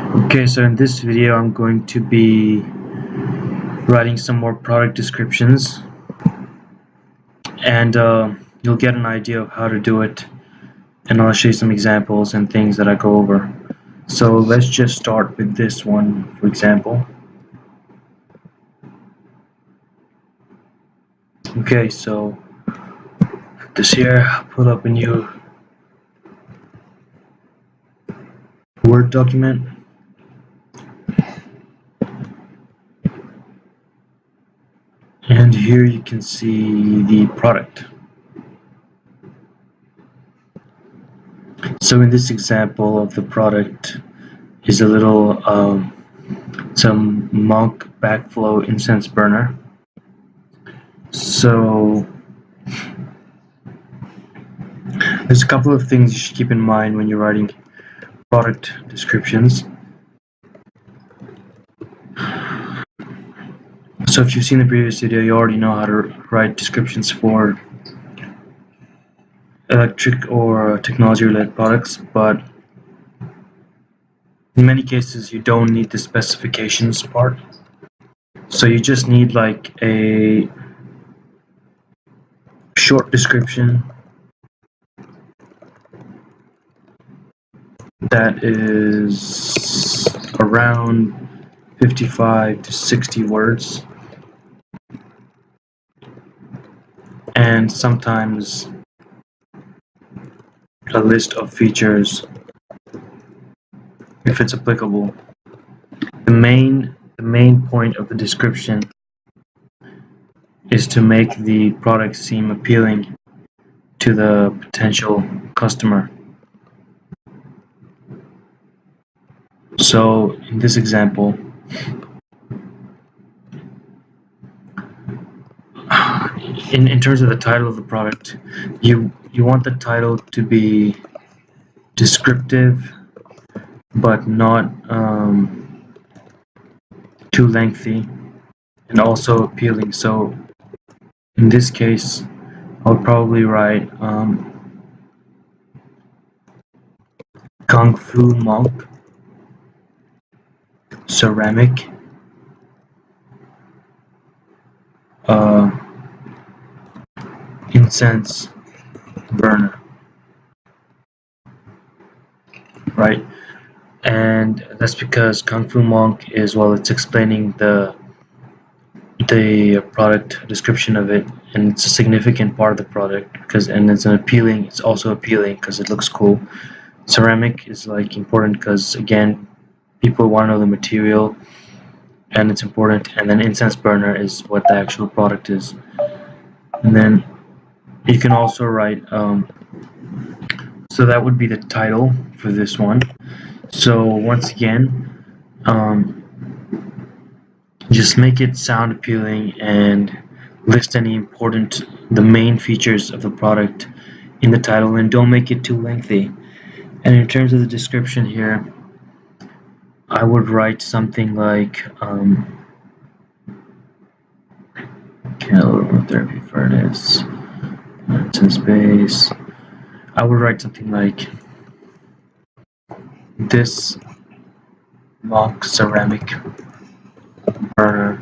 Okay, so in this video I'm going to be writing some more product descriptions, and you'll get an idea of how to do it, and I'll show you some examples and things that I go over. So let's just start with this one, for example. Okay, so this here, I'll pull up a new Word document. And here you can see the product. So in this example of the product is a little some Monk backflow incense burner. So there's a couple of things you should keep in mind when you're writing product descriptions. So if you've seen the previous video, you already know how to write descriptions for electric or technology-related products, but in many cases you don't need the specifications part. So you just need like a short description that is around 55 to 60 words, and sometimes a list of features if it's applicable. The main point of the description is to make the product seem appealing to the potential customer. So in this example, in terms of the title of the product, you want the title to be descriptive but not too lengthy, and also appealing. So in this case, I'll probably write Kung Fu Monk ceramic incense burner, right? And that's because Kung Fu Monk is, well, it's explaining the product description of it, and it's a significant part of the product and it's also appealing because it looks cool. Ceramic is like important because, again, people want to know the material and it's important. And then incense burner is what the actual product is. And then you can also write so that would be the title for this one. So once again, just make it sound appealing and list the main features of the product in the title, and don't make it too lengthy. And in terms of the description here, I would write something like therapy furnace, incense base. I would write something like this mock ceramic burner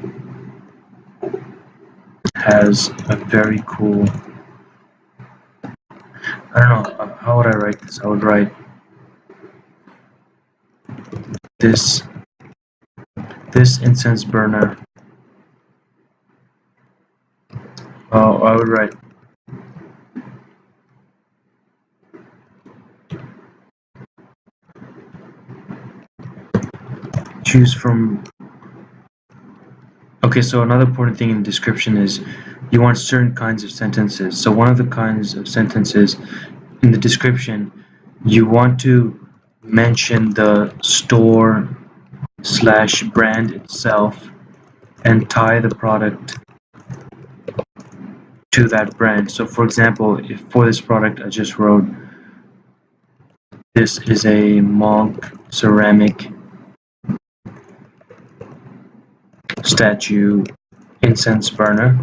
has a very cool, I don't know, how would I write this? I would write this incense burner. I would write choose from. Okay, so another important thing in the description is you want certain kinds of sentences. So one of the kinds of sentences in the description, you want to mention the store/brand itself and tie the product to that brand. So for example, if for this product I just wrote, this is a Monk ceramic statue incense burner.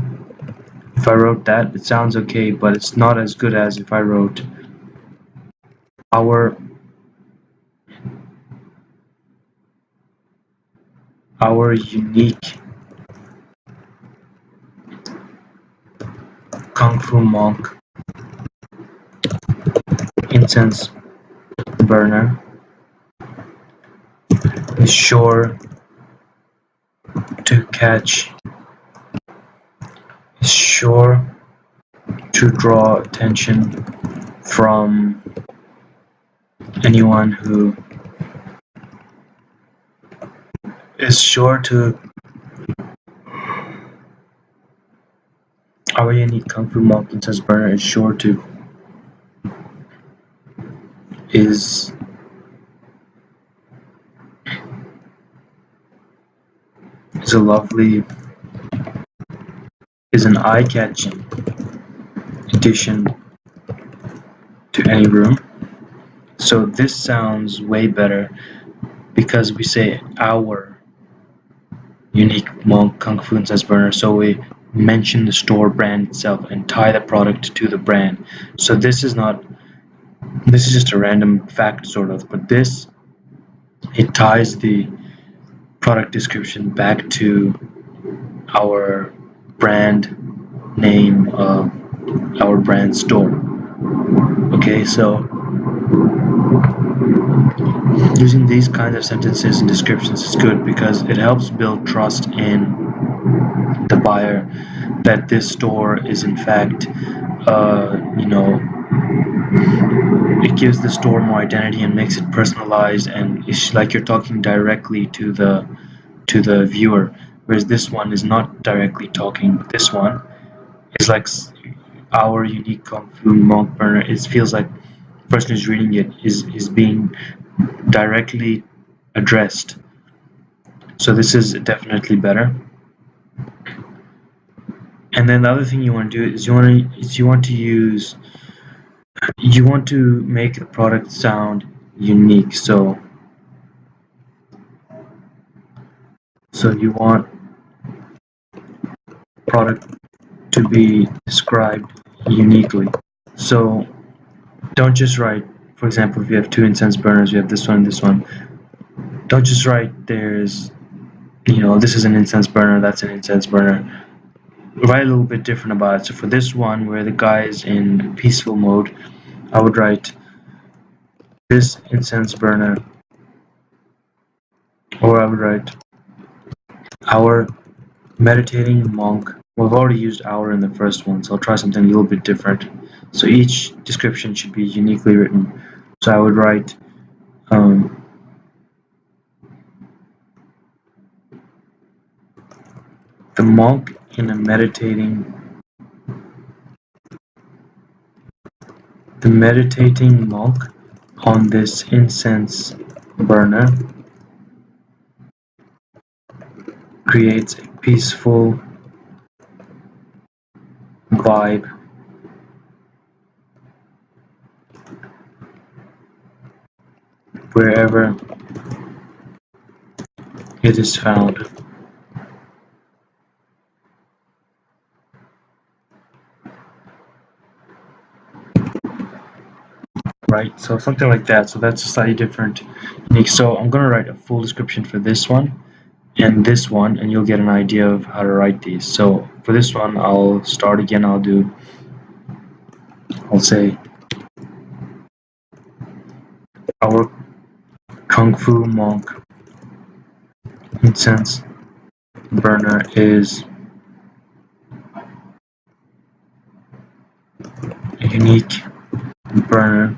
If I wrote that, it sounds okay, but it's not as good as if I wrote our our unique Kung Fu Monk incense burner is sure to catch, is sure to draw attention from anyone who is sure to our unique Kung Fu Monk incense burner is sure to is is a lovely is an eye-catching addition to any room. So this sounds way better because we say our unique Monk Kung Fu incense burner, so we mention the store brand itself and tie the product to the brand. So this is just a random fact sort of, but it ties the product description back to our brand name of our brand store. Okay, so using these kinds of sentences and descriptions is good because it helps build trust in the buyer that this store is in fact, it gives the store more identity and makes it personalized, and it's like you're talking directly to the viewer, whereas this one is not directly talking. This one is like our unique Kung Fu Monk burner. It feels like the person who's reading it is being directly addressed. So this is definitely better. And then the other thing you want to do is you want to make the product sound unique. So you want product to be described uniquely. So don't just write, for example, if you have two incense burners, you have this one and this one. Don't just write this is an incense burner, that's an incense burner. Write a little bit different about it. So for this one, where the guy is in peaceful mode, I would write this incense burner, or I would write our meditating monk. We've already used our in the first one, so I'll try something a little bit different. So each description should be uniquely written. So I would write the monk in a meditating monk on this incense burner creates a peaceful vibe wherever it is found. Right, so something like that. So that's a slightly different unique. So I'm going to write a full description for this one and this one, and you'll get an idea of how to write these. So for this one, I'll start again. I'll say our Kung Fu Monk incense burner is a unique burner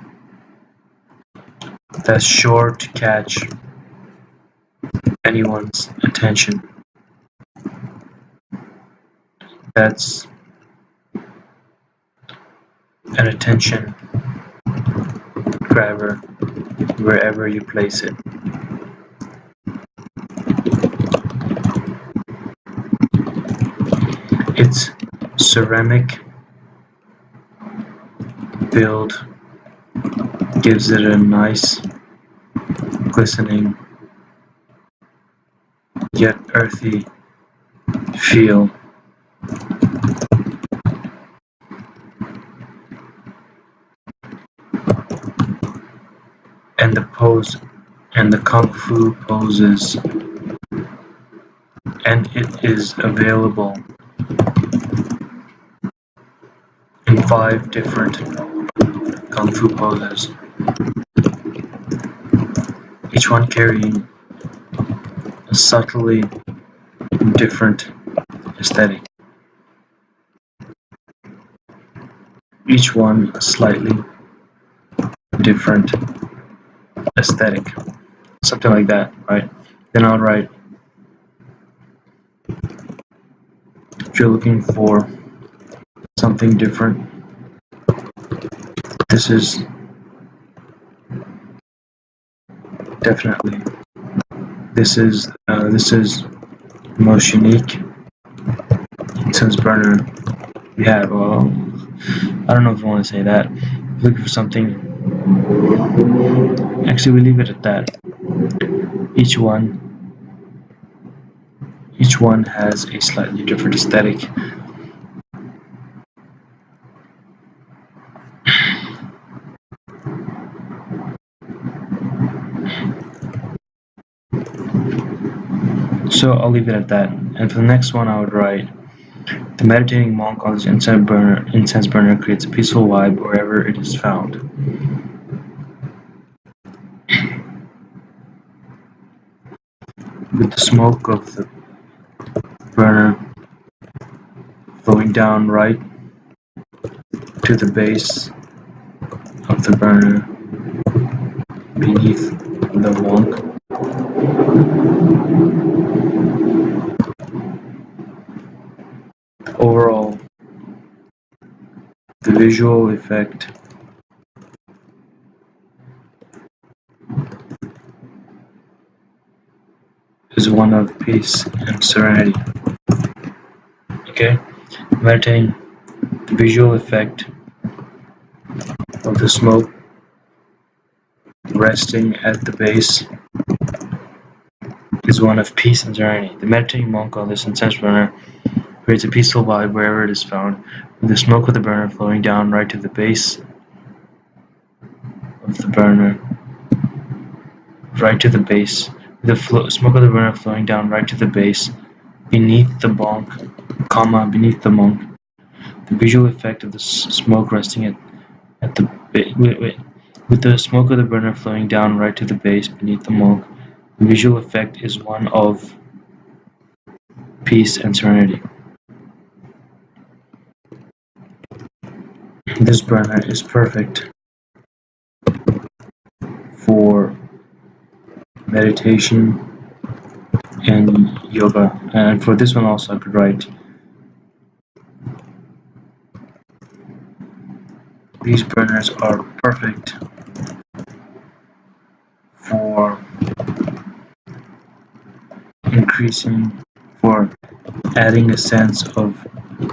that's sure to catch anyone's attention. That's an attention grabber wherever you place it. Its ceramic build gives it a nice, glistening, yet earthy feel. And the Kung Fu poses and it is available in 5 different Kung Fu poses, each one carrying a subtly different aesthetic, each one a slightly different aesthetic, something like that, right? Then I'll write, if you're looking for something different, this is definitely, this is most unique incense burner we have. I don't know if you want to say that. Looking for something. Actually, we leave it at that. Each one has a slightly different aesthetic. So I'll leave it at that. And for the next one, I would write, the meditating monk on this incense burner creates a peaceful vibe wherever it is found. With the smoke of the burner flowing down right to the base of the burner beneath the monk. Overall, the visual effect is one of peace and serenity. Okay? Meditating, the visual effect of the smoke resting at the base is one of peace and serenity. The meditating monk on this incense burner creates a peaceful vibe wherever it is found, with the smoke of the burner flowing down right to the base of the burner, smoke of the burner flowing down right to the base, beneath the monk, the visual effect of the smoke resting at the with the smoke of the burner flowing down right to the base beneath the monk, the visual effect is one of peace and serenity. This burner is perfect for meditation and yoga. And for this one also I could write, these burners are perfect for adding a sense of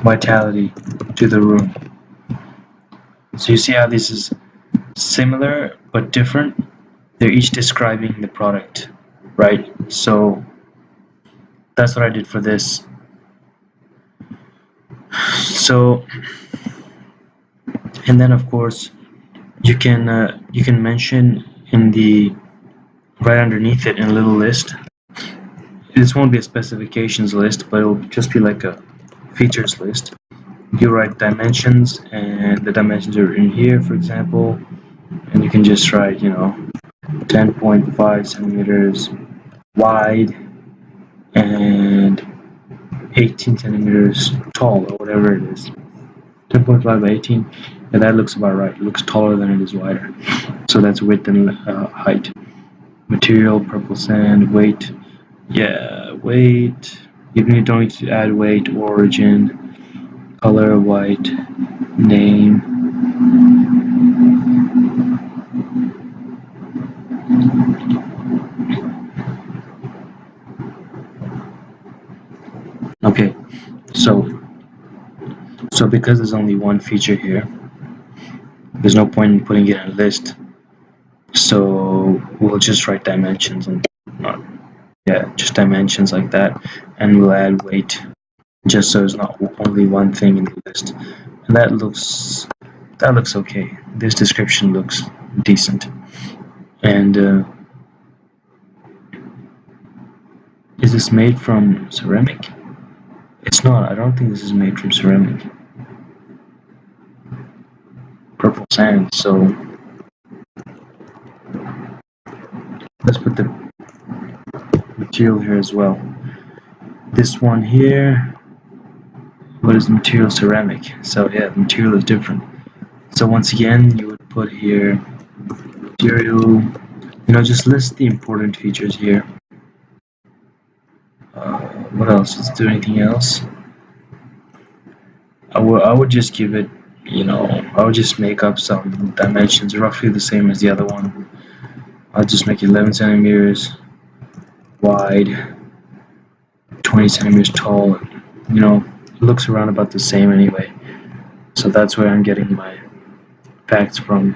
vitality to the room. So you see how this is similar but different? They're each describing the product, right? So that's what I did for this. So, and then of course you can mention in the right underneath it in a little list. This won't be a specifications list, but it'll just be like a features list. You write dimensions, and the dimensions are in here, for example, and you can just write, 10.5 centimeters wide and 18 centimeters tall, or whatever it is. 10.5 by 18, and that looks about right. It looks taller than it is wider. So that's width and height. Material, purple sand, weight. Yeah, weight. You don't need to add weight, origin, color, white, name. Okay, so because there's only one feature here, there's no point in putting it in a list. So we'll just write dimensions and just dimensions like that, and we'll add weight just so it's not only one thing in the list. And that looks okay. This description looks decent, and is this made from ceramic? It's not. I don't think this is made from ceramic. Purple sand. So let's put the material here as well. This one here, what is the material? Ceramic. So yeah, the material is different. So once again, you would put here material, just list the important features here. What else? Let's do anything else. I would just give it, I would just make up some dimensions roughly the same as the other one. I'll just make it 11 centimeters wide, 20 centimeters tall. It looks around about the same anyway. So that's where I'm getting my facts from.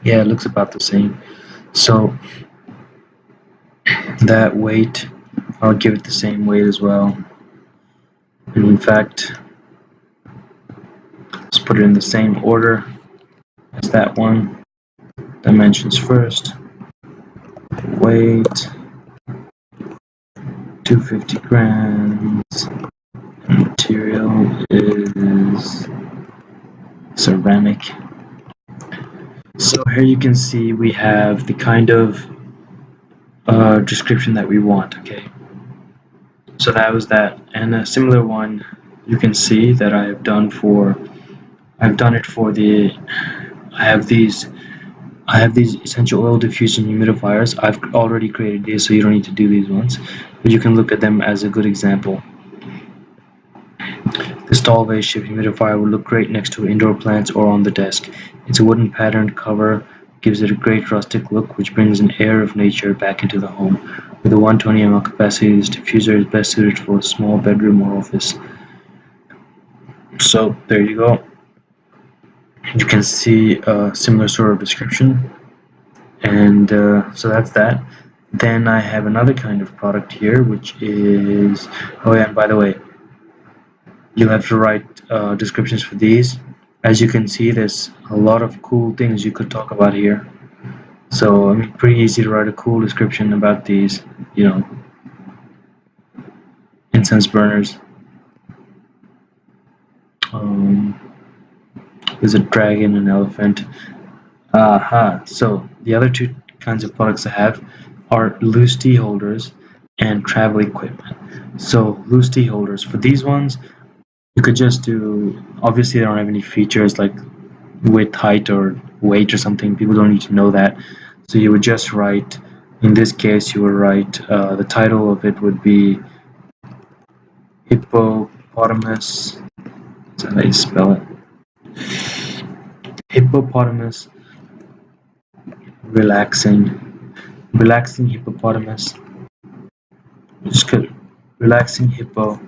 Yeah, it looks about the same. So that weight, I'll give it the same weight as well. And in fact, let's put it in the same order as that one. Dimensions first. Weight 250 grams. Material is ceramic. So here you can see we have the kind of description that we want. Okay, so that was that, and a similar one you can see that I've done it for the I have these essential oil diffusion humidifiers. I've already created these, so you don't need to do these ones, but you can look at them as a good example. This tall vase shaped humidifier would look great next to indoor plants or on the desk. Its wooden patterned cover gives it a great rustic look, which brings an air of nature back into the home. With a 120 ml capacity, this diffuser is best suited for a small bedroom or office. So there you go. You can see a similar sort of description, and so that's that. Then I have another kind of product here, which is, oh yeah, and by the way, you'll have to write descriptions for these. As you can see, there's a lot of cool things you could talk about here. So I mean, pretty easy to write a cool description about these, incense burners. There's a dragon, an elephant. So the other two kinds of products I have are loose tea holders and travel equipment. So loose tea holders, for these ones, you could just do, obviously they don't have any features like width, height, or weight or something. People don't need to know that. So you would just write, in this case, you would write, the title of it would be hippopotamus. That's how you spell it. Hippopotamus relaxing hippopotamus. Just go relaxing hippo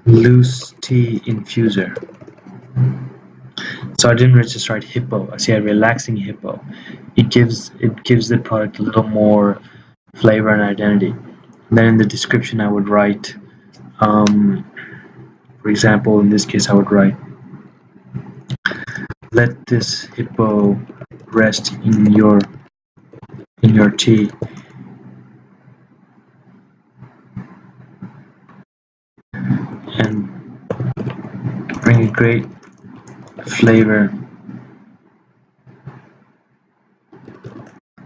loose tea infuser. So I didn't just write hippo. I said relaxing hippo. It gives the product a little more flavor and identity. And then in the description I would write, for example, in this case I would write, let this hippo rest in your tea. And bring a great flavor.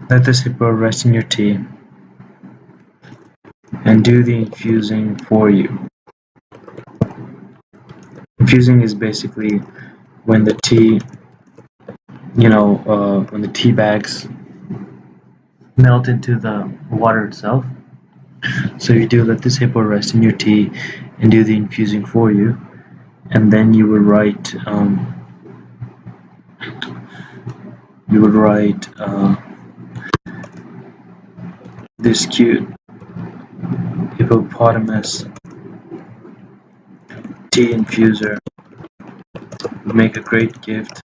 Let this hippo rest in your tea and do the infusing for you. Infusing is basically when the tea, when the tea bags melt into the water itself. So you do let this hippo rest in your tea and do the infusing for you, and then you would write, this cute hippopotamus tea infuser would make a great gift.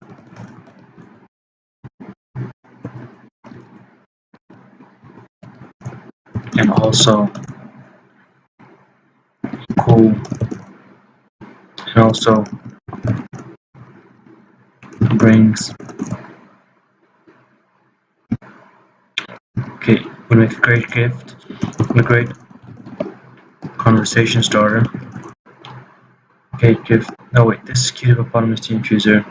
And also cool, and also brings Okay, we'll make a great gift, a great conversation starter. Okay, gift. Oh wait, this is cute hippopotamus tea infuser.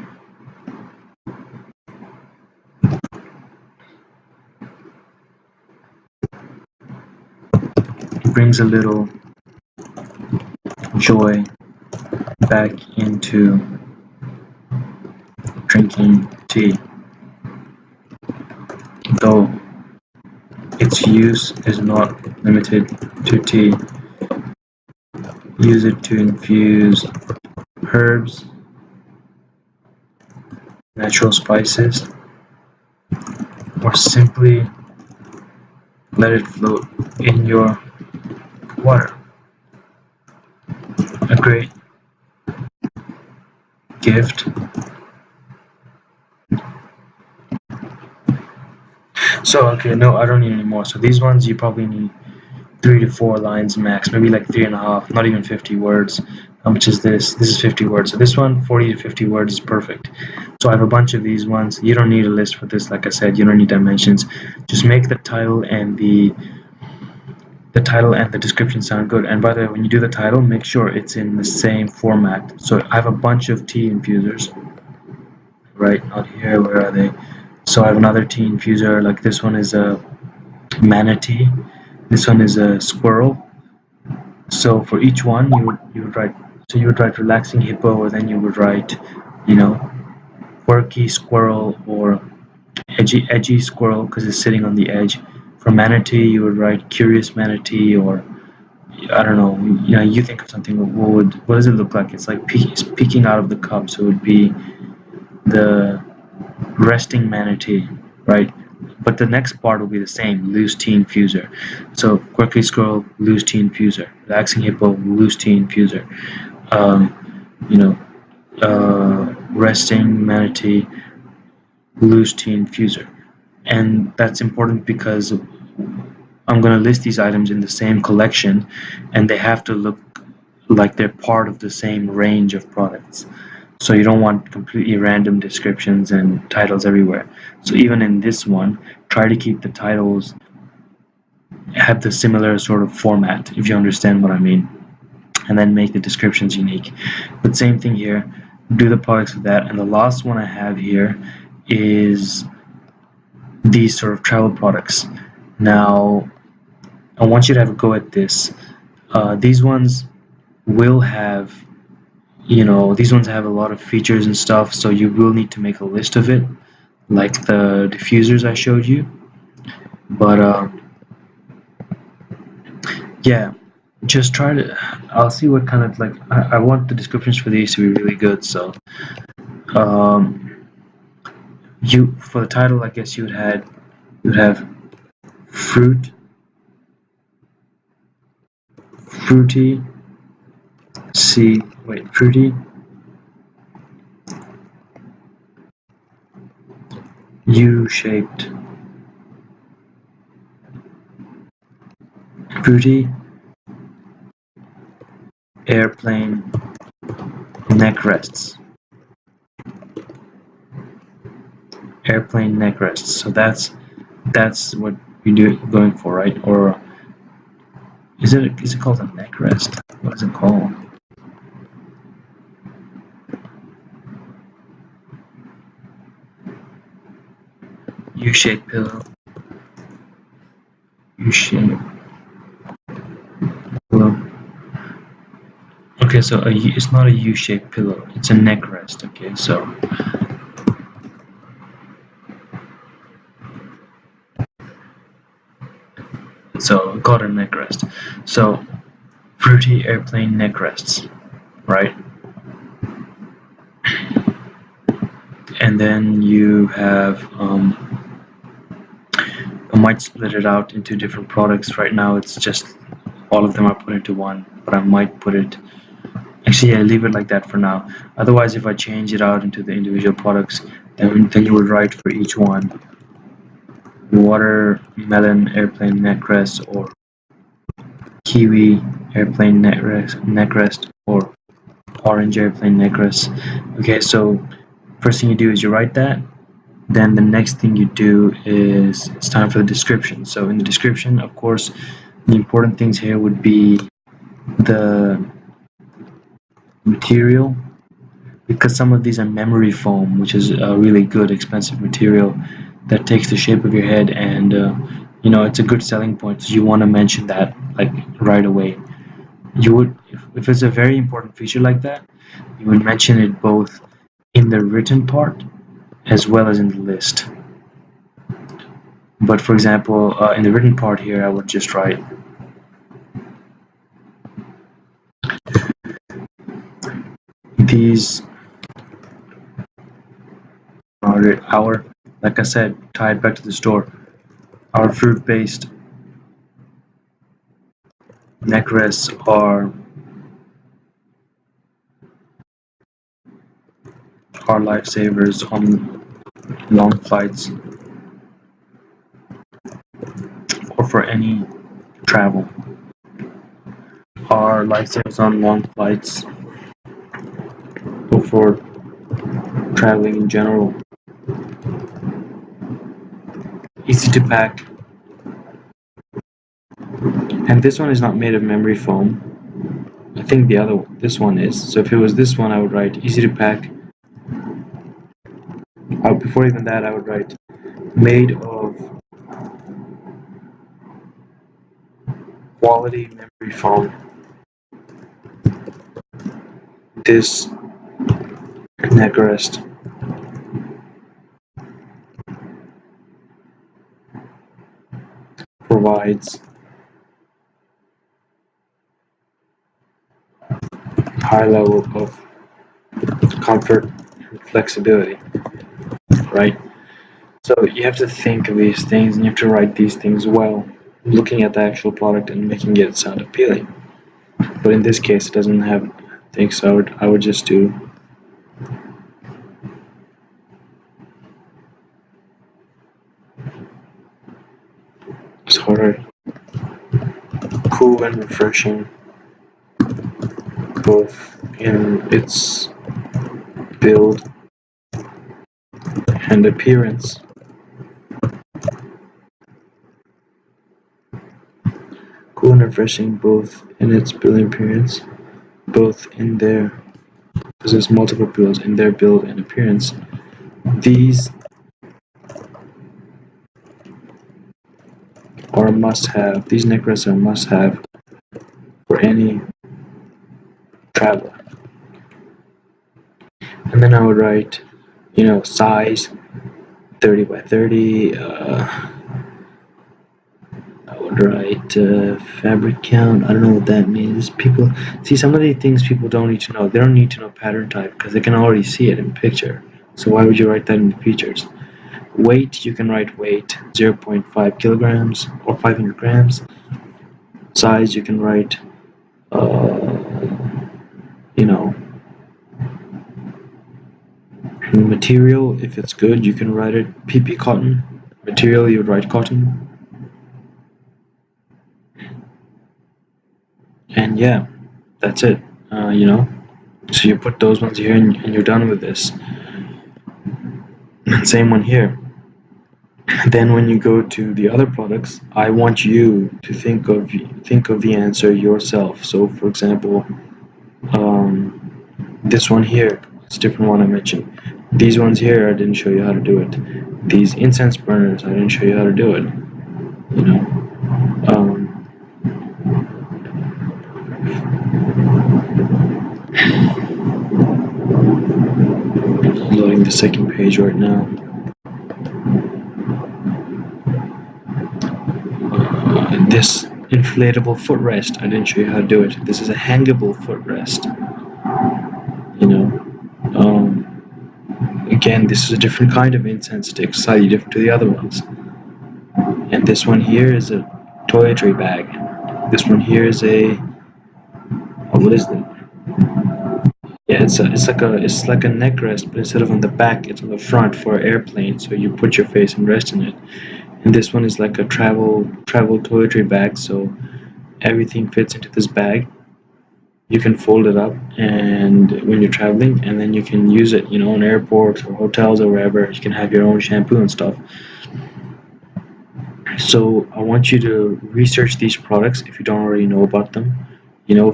It brings a little joy back into drinking tea, though its use is not limited to tea. Use it to infuse herbs, natural spices, or simply let it float in your water. A great gift. So okay, no, I don't need any more. So these ones you probably need 3 to 4 lines max, maybe like 3.5, not even 50 words. How much is this? This is 50 words. So this one, 40 to 50 words is perfect. So I have a bunch of these ones. You don't need a list for this, like I said, you don't need dimensions. Just make the title and the description sound good. And by the way, when you do the title, make sure it's in the same format. So I have a bunch of tea infusers. Right, not here, where are they? So I have another tea infuser, like this one is a manatee. This one is a squirrel. So for each one, you would write. So you would write relaxing hippo, or then you would write, you know, quirky squirrel or edgy squirrel because it's sitting on the edge. For manatee, you would write curious manatee, or I don't know. You know, you think of something. What does it look like? It's like it's peeking out of the cup, so it would be the resting manatee, right? But the next part will be the same, loose tea infuser. So quirky squirrel, loose tea infuser. Relaxing hippo, loose tea infuser. Um, you know, resting manatee, loose tea infuser. And that's important because I'm going to list these items in the same collection, and they have to look like they're part of the same range of products. So you don't want completely random descriptions and titles everywhere. So even in this one, try to keep the titles have the similar sort of format, if you understand what I mean, and then make the descriptions unique. But same thing here, do the products with that. And the last one I have here is these sort of travel products. Now, I want you to have a go at this. These ones will have, these ones have a lot of features and stuff, so you will need to make a list of it, like the diffusers I showed you. But yeah, just try to. I'll see what kind of like. I want the descriptions for these to be really good. So, um, you for the title, I guess you'd have fruit, fruity, fruity, U-shaped, fruity, airplane, neck rests. Airplane neck rests. So that's what you're going for, right? Or is it called a neck rest? What is it called? U-shaped pillow. U-shaped pillow. Okay, so it's not a U-shaped pillow. It's a neck rest. Okay, so called a neck rest. So fruity airplane neck rests, right? And then you have I might split it out into different products. Right now it's just all of them are put into one, but I might put it actually, yeah, leave it like that for now. Otherwise, if I change it out into the individual products, then you would write for each one watermelon airplane neck rest, or kiwi airplane neck rest, or orange airplane neck rest. Okay, so first thing you do is you write that, Then the next thing you do is it's time for the description. So in the description, of course, the important things here would be the material, because some of these are memory foam, which is a really good expensive material that takes the shape of your head, and it's a good selling point. So you want to mention that like right away. You would, if it's a very important feature like that, you would mention it both in the written part as well as in the list. But for example, in the written part here, I would just write these are our, like I said, tied back to the store, our fruit-based neck rests are lifesavers on long flights or for any travel. Are lifesavers on long flights or for traveling in general. Easy to pack. And this one is not made of memory foam. I think this one is. So if it was this one, I would write easy to pack. Before even that, I would write made of quality memory foam. This neck rest provides high level of comfort and flexibility, right? So you have to think of these things and you have to write these things well, looking at the actual product and making it sound appealing. But in this case, it doesn't have things, so I would just do sort of cool and refreshing, both in its build and appearance. Cool and refreshing both in its build and appearance, both in their, because there's multiple builds in their build and appearance. These are a must-have. These neck rests are a must-have for any traveler. And then I would write, size 30 by 30. I would write fabric count. I don't know what that means. People see some of the things people don't need to know. They don't need to know pattern type because they can already see it in picture. So why would you write that in the features? Weight, you can write weight 0.5 kilograms or 500 grams. Size, you can write, material, if it's good, you can write it PP cotton. Material, you would write cotton. And yeah, that's it. So you put those ones here and you're done with this. And same one here. Then when you go to the other products, I want you to think of the answer yourself. So for example, this one here, it's a different one I mentioned. These ones here, I didn't show you how to do it. These incense burners, I didn't show you how to do it. Loading the second page right now. This inflatable footrest, I didn't show you how to do it. This is a hangable footrest. Again, this is a different kind of incense stick, slightly different to the other ones. And this one here is a toiletry bag. This one here is what is that? Yeah, it's like a neck rest, but instead of on the back, it's on the front for an airplane, so you put your face and rest in it. And this one is like a travel toiletry bag, so everything fits into this bag. you can fold it up, and when you're traveling, and then you can use it, in airports or hotels or wherever. You can have your own shampoo and stuff. So I want you to research these products if you don't already know about them.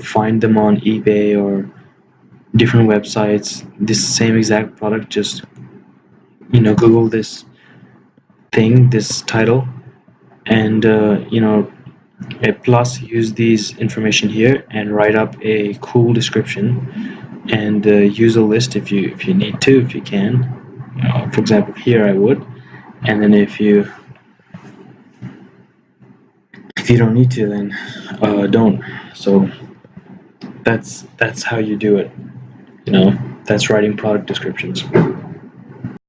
Find them on eBay or different websites. This same exact product, just Google this thing, this title, and plus use these information here and write up a cool description, and use a list if you need to, if you can. For example, here I would. And then if you don't need to, then don't. So that's how you do it. That's writing product descriptions.